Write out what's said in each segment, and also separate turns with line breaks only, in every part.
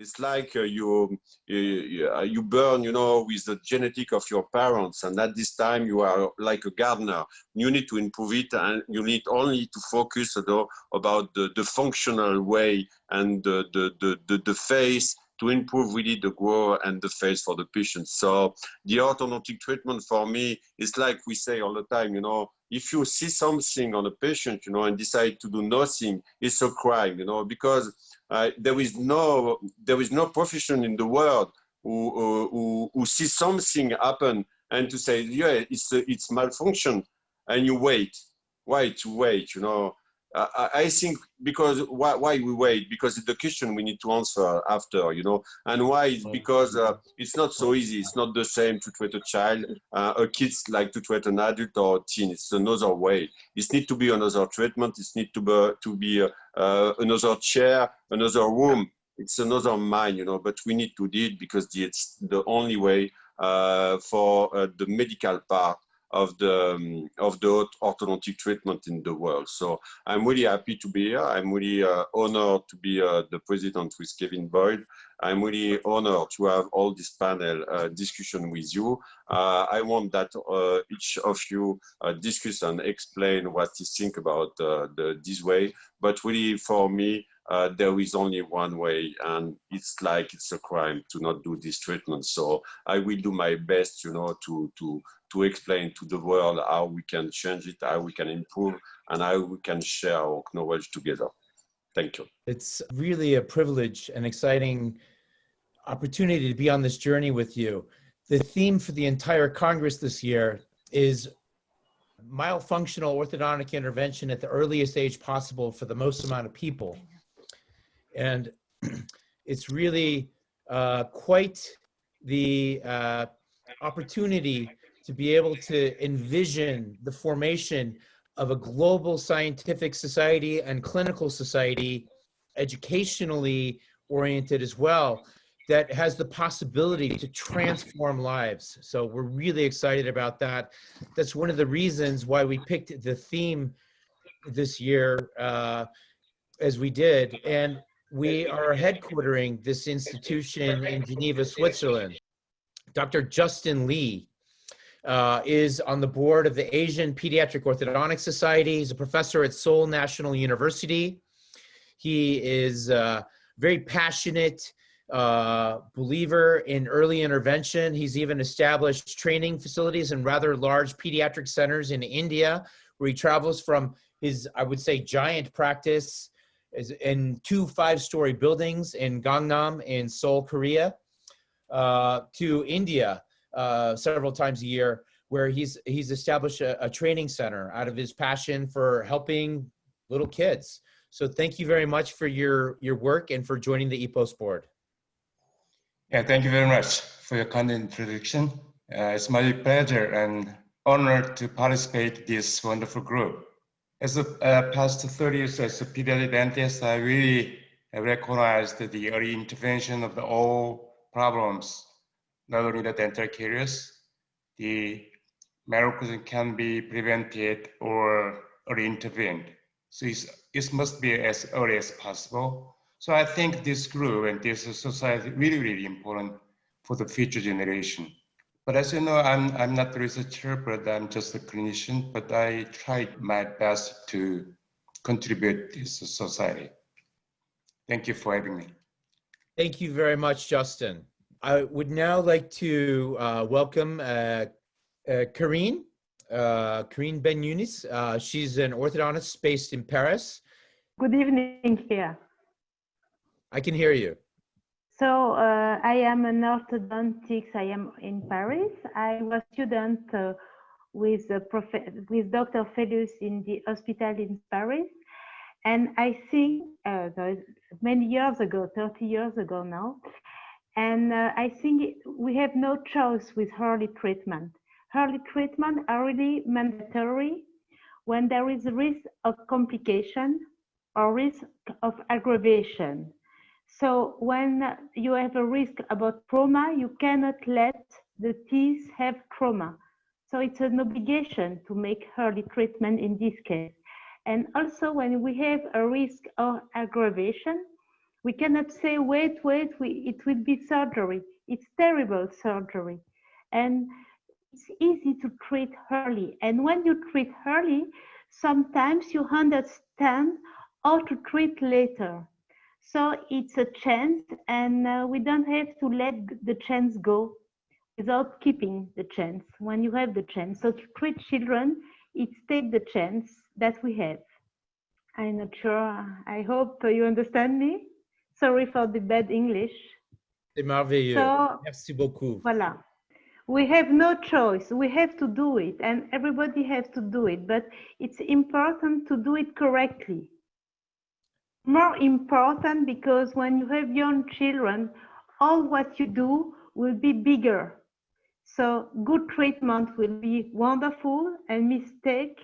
It's like you burn, with the genetic of your parents, and at this time you are like a gardener. You need to improve it, and you need only to focus about the functional way and the face to improve really the growth and the face for the patient. So the orthodontic treatment for me is like we say all the time, if you see something on a patient, and decide to do nothing, it's a crime, because there is no profession in the world who sees something happen and to say, yeah, it's malfunction, and you wait. Why to wait? I think because why we wait? Because it's the question we need to answer after, and why is because it's not so easy. It's not the same to treat a child, a kid's like to treat an adult or a teen. It's another way. It needs to be another treatment. It needs to be another chair, another room. It's another mind, but we need to do it because it's the only way for the medical part of the orthodontic treatment in the world. So I'm really happy to be here. I'm really honored to be the president with Kevin Boyd. I'm really honored to have all this panel discussion with you. I want that each of you discuss and explain what you think about this way. But really, for me, there is only one way, and it's a crime to not do this treatment. So I will do my best, to explain to the world how we can change it, how we can improve, and how we can share our knowledge together. Thank you.
It's really a privilege and exciting opportunity to be on this journey with you. The theme for the entire Congress this year is myofunctional orthodontic intervention at the earliest age possible for the most amount of people. And it's really quite the opportunity to be able to envision the formation of a global scientific society and clinical society, educationally oriented as well, that has the possibility to transform lives. So we're really excited about that. That's one of the reasons why we picked the theme this year as we did. And we are headquartering this institution in Geneva, Switzerland. Dr. Justin Lee is on the board of the Asian Pediatric Orthodontic Society. He's a professor at Seoul National University. He is a very passionate believer in early intervention. He's even established training facilities in rather large pediatric centers in India, where he travels from his, I would say, giant practice in 2 5-story buildings in Gangnam in Seoul, Korea, to India several times a year, where he's established a training center out of his passion for helping little kids. So thank you very much for your work and for joining the EPOS board.
Yeah, thank you very much for your kind introduction. It's my pleasure and honor to participate in this wonderful group. As the past 30 years as a pediatric dentist, I really have recognized the early intervention of all problems, not only the dental caries. The malocclusion can be prevented or early intervened. So it must be as early as possible. So I think this group and this society is really, really important for the future generation. But as you know, I'm not a researcher, but I'm just a clinician, but I tried my best to contribute to this society. Thank you for having me.
Thank you very much, Justin. I would now like to welcome Karine Ben Younis. She's an orthodontist based in Paris.
Good evening here.
I can hear you.
So I am an orthodontist. I am in Paris. I was a student with Dr. Felius in the hospital in Paris. And I think many years ago, 30 years ago now, and I think we have no choice with early treatment. Early treatment are really mandatory when there is a risk of complication or risk of aggravation. So when you have a risk about trauma, you cannot let the teeth have trauma. So it's an obligation to make early treatment in this case. And also when we have a risk of aggravation, We cannot say, wait, it will be surgery. It's terrible surgery. And it's easy to treat early. And when you treat early, sometimes you understand how to treat later. So it's a chance, and we don't have to let the chance go without keeping the chance when you have the chance. So to treat children, it's take the chance that we have. I'm not sure. I hope you understand me. Sorry for the bad English.
C'est merveilleux.
So,
Merci beaucoup.
voilà. We have no choice. We have to do it, and everybody has to do it. But it's important to do it correctly. More important, because when you have young children, all what you do will be bigger. So good treatment will be wonderful, and mistake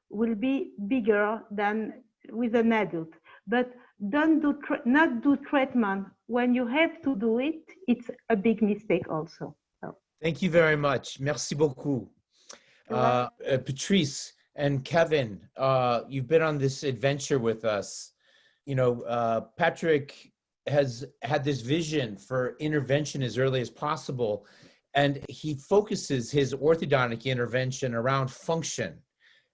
will be bigger than with an adult. But don't do not do treatment when you have to do it. It's a big mistake also. So.
Thank you very much. Merci beaucoup. Patrice and Kevin, you've been on this adventure with us. You know, Patrick has had this vision for intervention as early as possible, and he focuses his orthodontic intervention around function.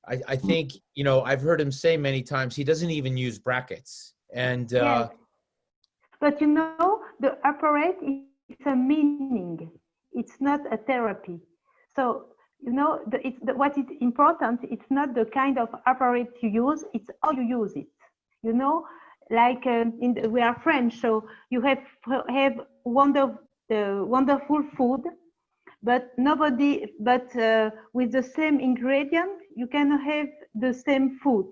I think, you know, I've heard him say many times he doesn't even use brackets. And
yes. But you know, the apparatus is a meaning. It's not a therapy. So, you know, what is important, it's not the kind of apparatus you use, it's how you use it. You know, like we are French, so you have wonderful food, but with the same ingredient, you cannot have the same food.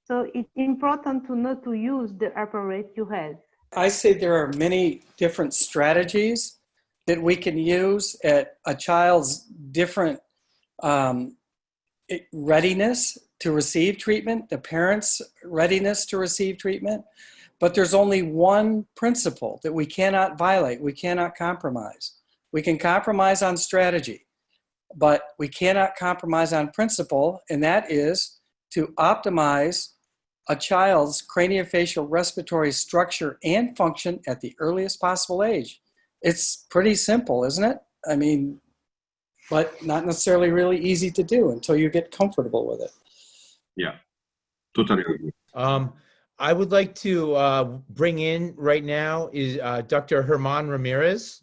So it's important to know to use the apparatus you have.
I say there are many different strategies that we can use at a child's different readiness to receive treatment, the parents' readiness to receive treatment. But there's only one principle that we cannot violate. We cannot compromise. We can compromise on strategy, but we cannot compromise on principle, and that is to optimize a child's craniofacial respiratory structure and function at the earliest possible age. It's pretty simple, isn't it? I mean, but not necessarily really easy to do until you get comfortable with it.
Yeah, totally agree.
I would like to bring in right now is Dr. Herman Ramirez,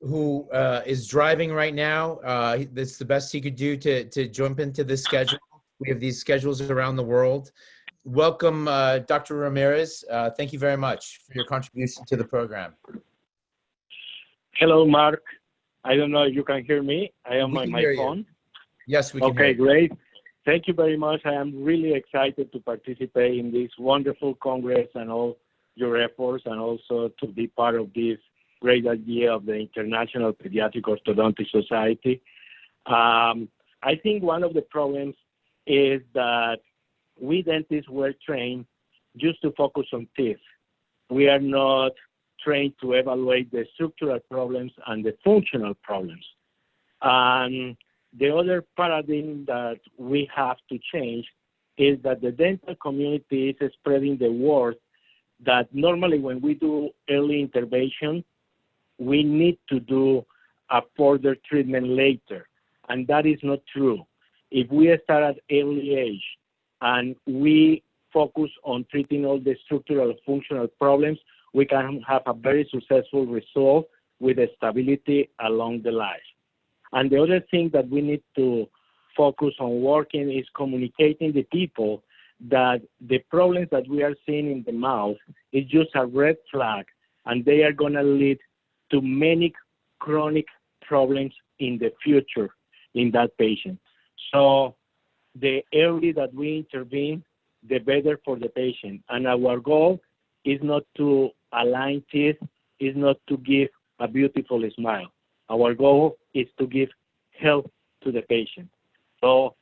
who is driving right now. That's the best he could do to jump into this schedule. We have these schedules around the world. Welcome, Dr. Ramirez. Thank you very much for your contribution to the program.
Hello, Mark. I don't know if you can hear me. I am on my phone.
Yes, we can hear
Okay,
you.
great. Thank you very much. I am really excited to participate in this wonderful Congress and all your efforts, and also to be part of this great idea of the International Pediatric Orthodontic Society. I think one of the problems is that we dentists were trained just to focus on teeth. We are not trained to evaluate the structural problems and the functional problems. And the other paradigm that we have to change is that the dental community is spreading the word that normally when we do early intervention, we need to do a further treatment later. And that is not true. If we start at early age and we focus on treating all the structural functional problems, we can have a very successful result with stability along the life. And the other thing that we need to focus on working is communicating to people that the problems that we are seeing in the mouth is just a red flag, and they are going to lead to many chronic problems in the future in that patient. So the earlier that we intervene, the better for the patient. And our goal is not to align teeth, is not to give a beautiful smile. Our goal is to give health to the patient. So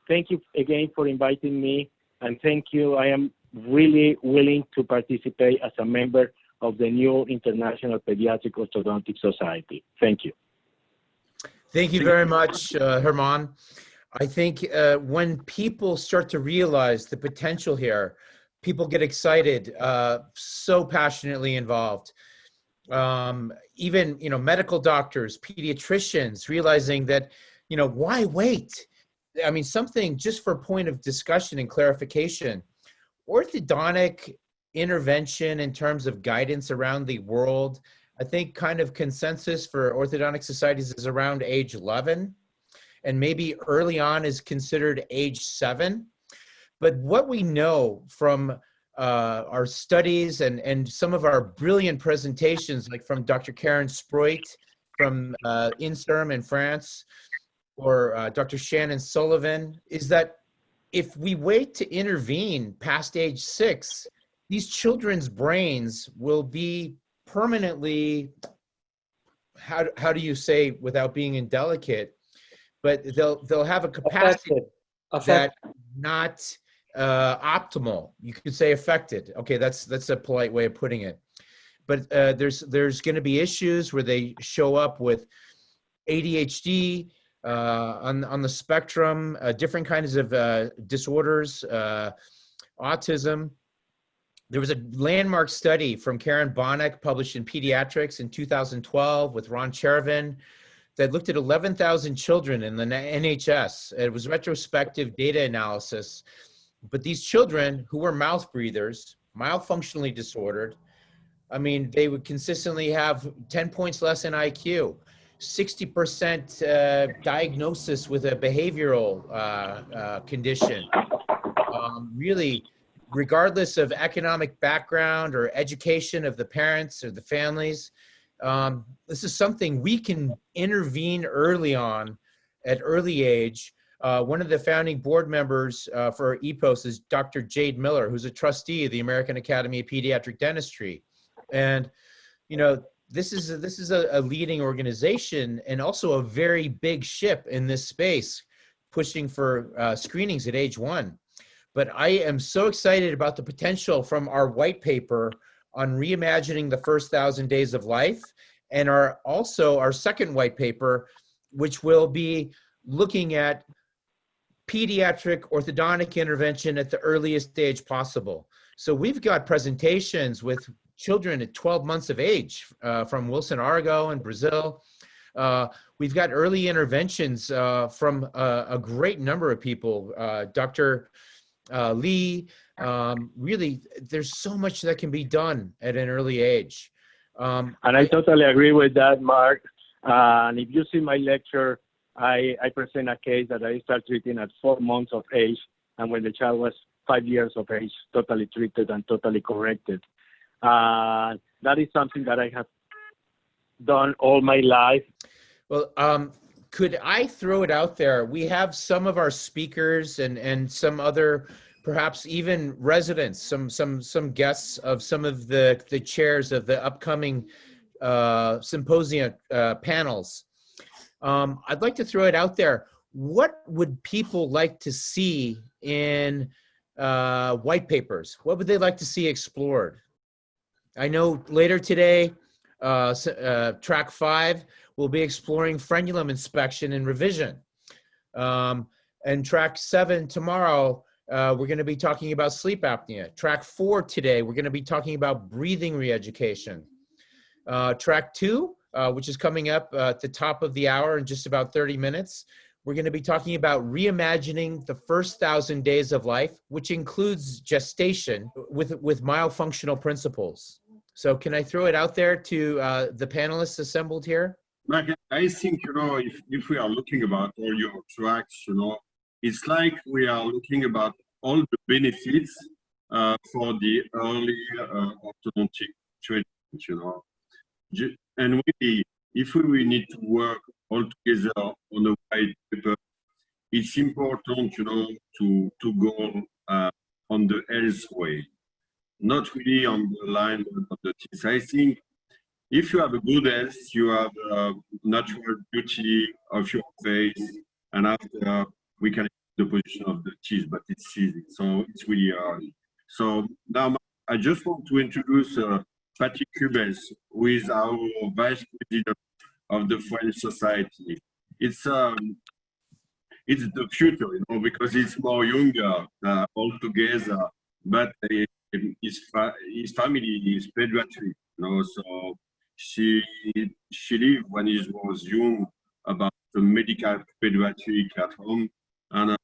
thank you again for inviting me, and thank you. I am really willing to participate as a member of the new International Pediatric Orthodontic Society. Thank you.
Thank you very much, Herman. I think when people start to realize the potential here people get excited, so passionately involved. Even, medical doctors, pediatricians, realizing that, why wait? I mean, something just for point of discussion and clarification, orthodontic intervention in terms of guidance around the world, I think kind of consensus for orthodontic societies is around age 11, and maybe early on is considered age 7. But what we know from our studies and some of our brilliant presentations, like from Dr. Karen Sproit from INSERM in France, or Dr. Shannon Sullivan, is that if we wait to intervene past age 6, these children's brains will be permanently, how do you say without being indelicate, but they'll have a capacity that not optimal. You could say affected. Okay, that's a polite way of putting it. But there's going to be issues where they show up with ADHD, on the spectrum, different kinds of disorders, autism. There was a landmark study from Karen Bonnick published in Pediatrics in 2012 with Ron Chervin that looked at 11,000 children in the NHS. It was retrospective data analysis, but these children who were mouth breathers, mild functionally disordered, I mean, they would consistently have 10 points less in IQ, 60% diagnosis with a behavioral condition. Really, regardless of economic background or education of the parents or the families, this is something we can intervene early on at early age. One of the founding board members for EPOS is Dr. Jade Miller, who's a trustee of the American Academy of Pediatric Dentistry. And, this is a leading organization and also a very big ship in this space, pushing for screenings at age 1. But I am so excited about the potential from our white paper on reimagining the first 1,000 days of life, and also our second white paper, which will be looking at pediatric orthodontic intervention at the earliest age possible. So we've got presentations with children at 12 months of age from Wilson Arago in Brazil. We've got early interventions from a great number of people, Dr. Lee. Really, there's so much that can be done at an early age.
And I totally agree with that, Mark. And if you see my lecture, I present a case that I started treating at 4 months of age, and when the child was 5 years of age, totally treated and totally corrected. That is something that I have done all my life. Well,
could I throw it out there? We have some of our speakers and some other, perhaps even residents, some guests of some of the chairs of the upcoming symposium panels. I'd like to throw it out there. What would people like to see in white papers? What would they like to see explored? I know later today, track 5 will be exploring frenulum inspection and revision. And track 7 tomorrow, we're going to be talking about sleep apnea. Track 4 today, we're going to be talking about breathing re-education. Track 2, which is coming up at the top of the hour in just about 30 minutes, we're going to be talking about reimagining the first 1,000 days of life, which includes gestation with myofunctional principles. So can I throw it out there to the panelists assembled here?
Mark, I think, if we are looking about all your tracks, it's like we are looking about all the benefits for the early orthodontic treatment, And if we need to work all together on a white paper, it's important, to go on the health way, not really on the line of the teeth. I think if you have a good health, you have a natural beauty of your face, and after we can the position of the teeth, but it's easy, so it's really hard. So now I just want to introduce Patrick Cubans, who is our vice president of the French Society. It's the future, because it's more younger altogether. but his family is pediatric, you know, so she lived when he was young about the medical pediatric at home, and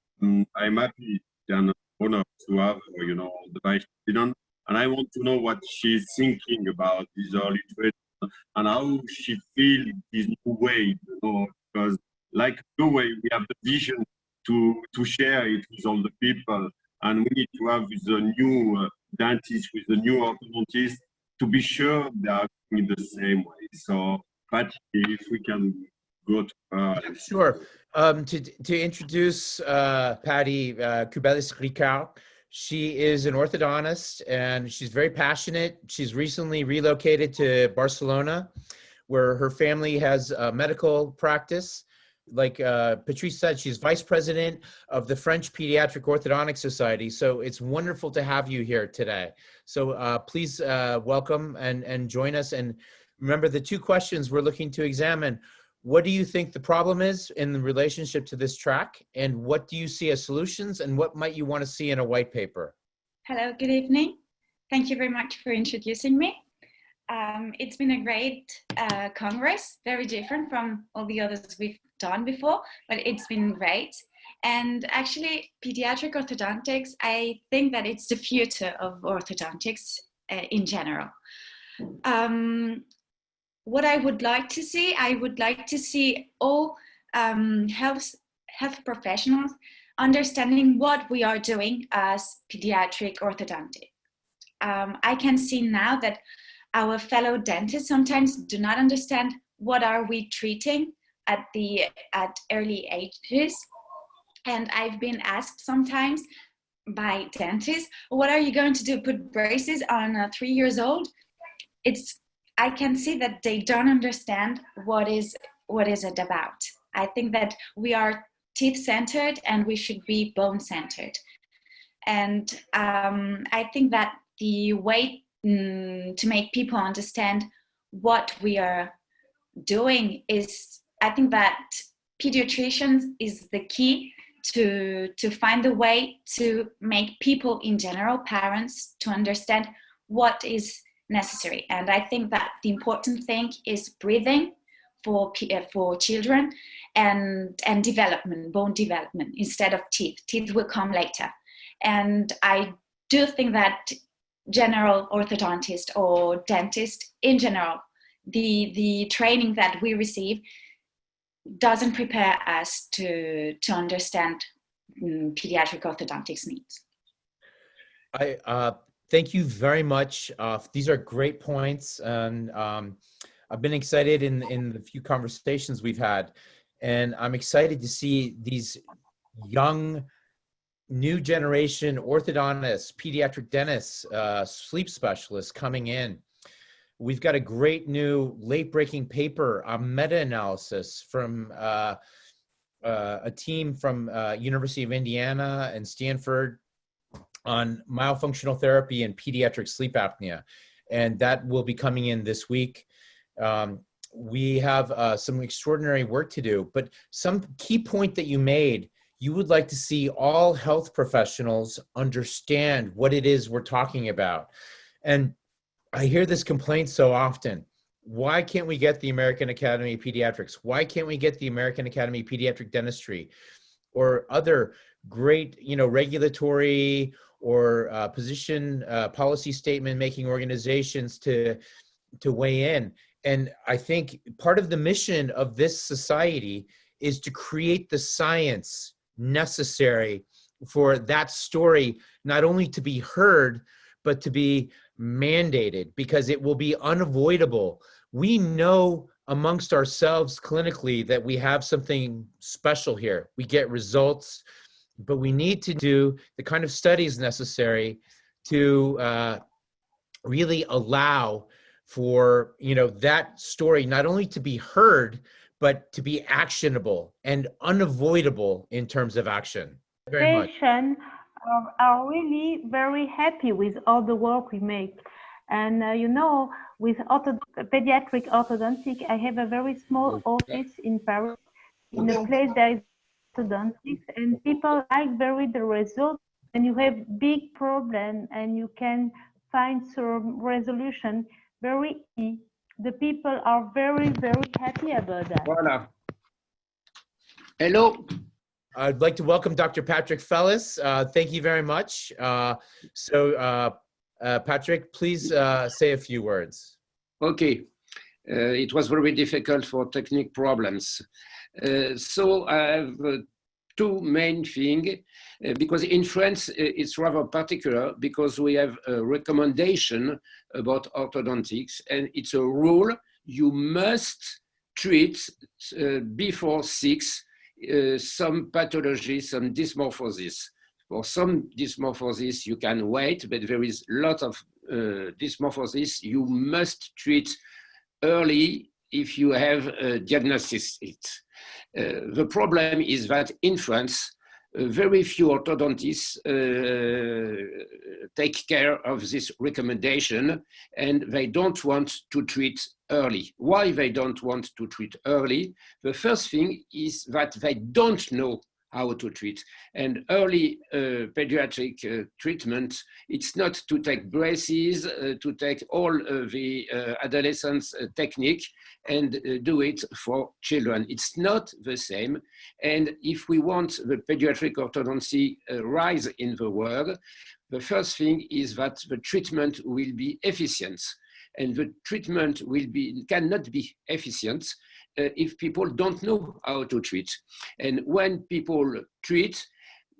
I'm happy and honored to have her, you know, the vice president, and I want to know what she's thinking about this early treatment and how she feels this new way, you know, because like your way, we have the vision to share it with all the people, and we need to have with the new dentist, with the new orthodontist, to be sure they are going the same way. So, but if we can go to
Sure. To introduce Patty Cubans Ricard, she is an orthodontist and she's very passionate. She's recently relocated to Barcelona, where her family has a medical practice. Like Patrice said, she's vice president of the French Pediatric Orthodontic Society. So it's wonderful to have you here today. So please welcome and join us. And remember, the two questions we're looking to examine: what do you think the problem is in the relationship to this track? And what do you see as solutions? And what might you want to see in a white paper?
Hello, good evening. Thank you very much for introducing me. It's been a great Congress, very different from all the others we've done before, but it's been great. And actually, pediatric orthodontics, I think that it's the future of orthodontics in general. What I would like to see, I would like to see all health professionals understanding what we are doing as pediatric orthodontics. I can see now that our fellow dentists sometimes do not understand what are we treating at early ages. And I've been asked sometimes by dentists, what are you going to do, put braces on 3 years old? I can see that they don't understand what is it about. I think that we are teeth-centered and we should be bone-centered. And I think that the way to make people understand what we are doing is, I think that pediatricians is the key to find a way to make people in general, parents, to understand what is necessary. And I think that the important thing is breathing for children and development, bone development, instead of teeth. Teeth will come later. And I do think that general orthodontist or dentist in general, the training that we receive doesn't prepare us to understand pediatric orthodontics needs.
Thank you very much. These are great points, and I've been excited in the few conversations we've had, and I'm excited to see these young, new generation orthodontists, pediatric dentists, sleep specialists coming in. We've got a great new late-breaking paper, a meta-analysis from a team from University of Indiana and Stanford on myofunctional therapy and pediatric sleep apnea. And that will be coming in this week. We have some extraordinary work to do, but some key point that you made, you would like to see all health professionals understand what it is we're talking about. And I hear this complaint so often. Why can't we get the American Academy of Pediatrics? Why can't we get the American Academy of Pediatric Dentistry or other great, regulatory or position policy statement making organizations to weigh in? And I think part of the mission of this society is to create the science necessary for that story not only to be heard, but to be mandated, because it will be unavoidable. We know amongst ourselves clinically that we have something special here. We get results, but we need to do the kind of studies necessary to really allow for that story not only to be heard, but to be actionable and unavoidable in terms of action. Very much.
Are really very happy with all the work we make. And with pediatric orthodontic, I have a very small office in Paris. In a place there is orthodontics, and people like very the results and you have big problem and you can find some resolution very easy. The people are very, very happy about that.
Voilà. Hello.
I'd like to welcome Dr. Patrick Fellis. Thank you very much. Patrick, please say a few words.
Okay. It was very difficult for technical problems. So I have two main things, because in France it's rather particular because we have a recommendation about orthodontics, and it's a rule: you must treat before 6 some pathology, some dysmorphosis. For some dysmorphosis you can wait, but there is a lot of dysmorphosis you must treat early if you have a diagnosis. The problem is that in France, very few orthodontists take care of this recommendation, and they don't want to treat early. Why they don't want to treat early? The first thing is that they don't know how to treat. And early pediatric treatment, it's not to take braces, to take all the adolescence technique and do it for children. It's not the same. And if we want the pediatric orthodoncy rise in the world, the first thing is that the treatment will be efficient. And the treatment cannot be efficient if people don't know how to treat. And when people treat,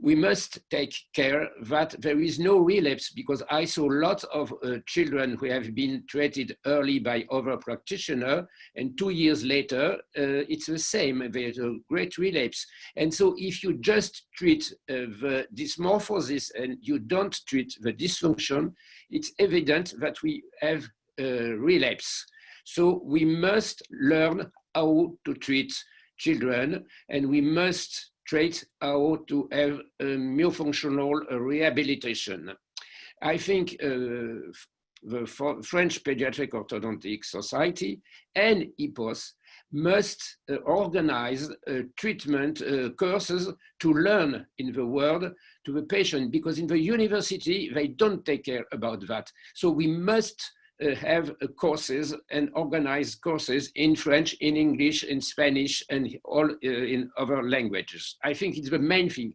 we must take care that there is no relapse, because I saw lots of children who have been treated early by other practitioners, and 2 years later, it's the same, there's a great relapse. And so if you just treat the dysmorphosis and you don't treat the dysfunction, it's evident that we have relapse. So we must learn how to treat children, and we must treat how to have a myofunctional rehabilitation. I think the French Pediatric Orthodontic Society and EPOS must organize treatment courses to learn in the world to the patient, because in the university, they don't take care about that. So we must have courses and organize courses in French, in English, in Spanish, and all in other languages. I think it's the main thing.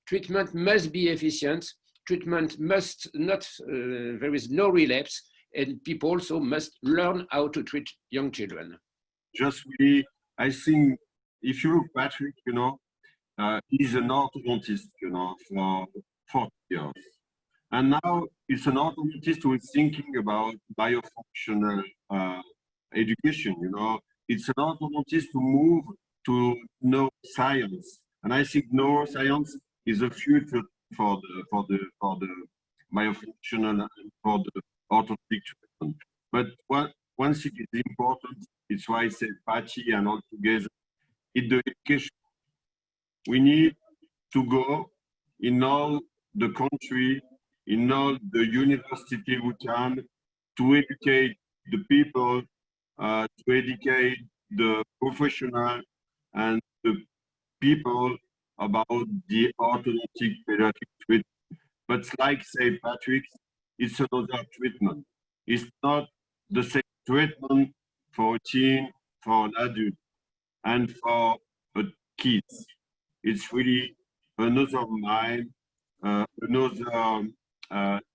Treatment must be efficient. Treatment must not, there is no relapse, and people also must learn how to treat young children.
Just really, I think if you look, Patrick, you know, he's an orthodontist, you know, for 40 years. And now it's an orthodontist who is thinking about biofunctional education, you know. It's an orthodontist to move to neuroscience. And I think neuroscience is the future for the biofunctional and for the orthodontic treatment. But one thing is important, it's why I say Patty and all together, it's the education. We need to go in all the country, in all the university we can, to educate the people, to educate the professional and the people about the orthodontic pediatric treatment. But like say Patrick, it's another treatment. It's not the same treatment for a teen, for an adult, and for a kid. It's really another mind, another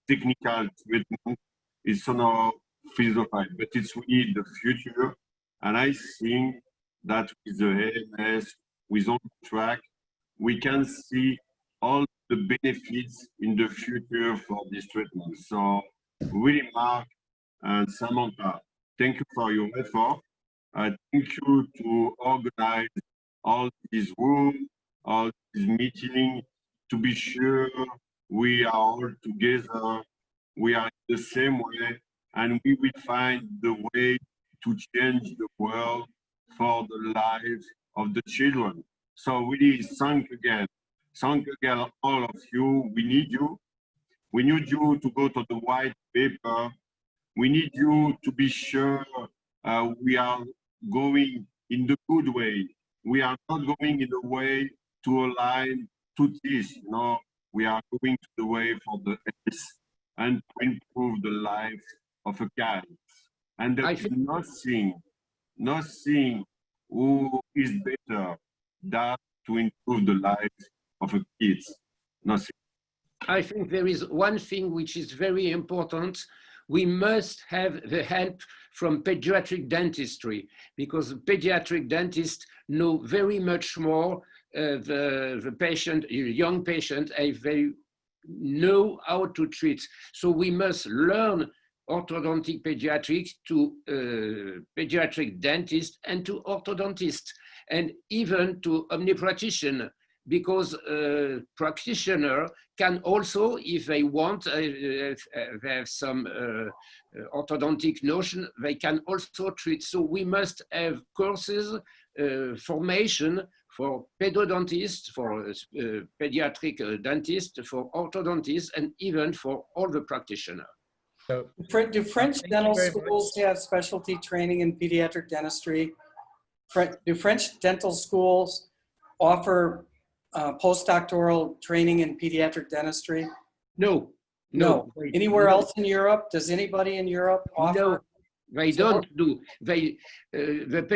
technical treatment. It's on our philosophy, but it's really the future. And I think that with the AMS, with on track, we can see all the benefits in the future for this treatment. So really, Mark and Samantha, thank you for your effort. Thank you to organize all these rooms, all these meetings, to be sure we are all together, we are in the same way, and we will find the way to change the world for the lives of the children. So really, thank again all of you. We need you. We need you to go to the white paper. We need you to be sure we are going in the good way. We are not going in a way to align to this, you know. we are going to the way for the health and to improve the life of a child. And there is nothing who is better than to improve the life of a kid. Nothing.
I think there is one thing which is very important. We must have the help from pediatric dentistry, because pediatric dentists know very much more the patient, young patient, if they know how to treat. So we must learn orthodontic pediatrics to pediatric dentists and to orthodontists, and even to omnipractitioner, because practitioner can also, if they want, they have some orthodontic notion, they can also treat. So we must have courses, formation for pedodontists, for pediatric dentists, for orthodontists, and even for all the practitioners.
So, do French dental schools have specialty training in pediatric dentistry? Do French dental schools offer postdoctoral training in pediatric dentistry?
No.
Anywhere else in Europe? Does anybody in Europe offer?
No, they don't do. They, the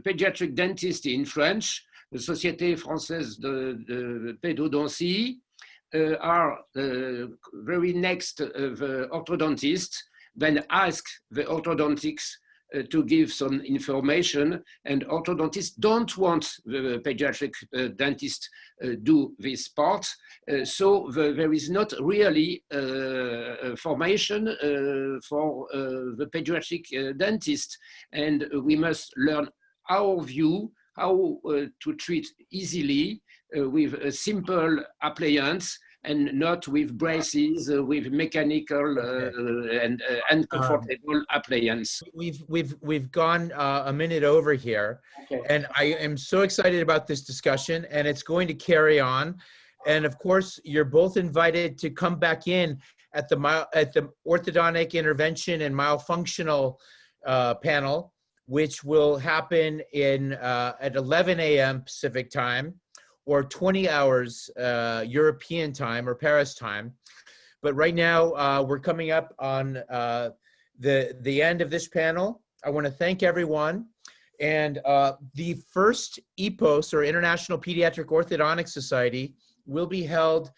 pediatric dentist in French, the Société Française de Pédodontie, are very next the orthodontist, then ask the orthodontics to give some information, and orthodontists don't want the pediatric dentist do this part. So there is not really formation for the pediatric dentist, and we must learn our view, how to treat easily with a simple appliance, and not with braces, with mechanical and uncomfortable appliance.
We've gone a minute over here,
Okay.
and I am so excited about this discussion, and it's going to carry on. And of course, you're both invited to come back in at the orthodontic intervention and myofunctional panel, which will happen in at 11 a.m. Pacific time, or 20 hours European time or Paris time. But right now, we're coming up on the end of this panel. I want to thank everyone. And the first EPOS, or International Pediatric Orthodontic Society, will be held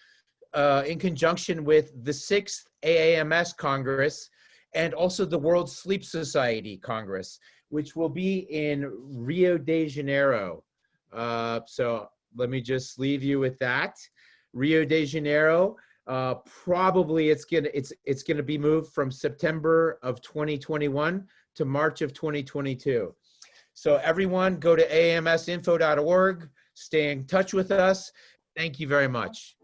in conjunction with the 6th AAMS Congress and also the World Sleep Society Congress, which will be in Rio de Janeiro. So let me just leave you with that. Rio de Janeiro, probably it's gonna be moved from September of 2021 to March of 2022. So everyone, go to aamsinfo.org, stay in touch with us. Thank you very much.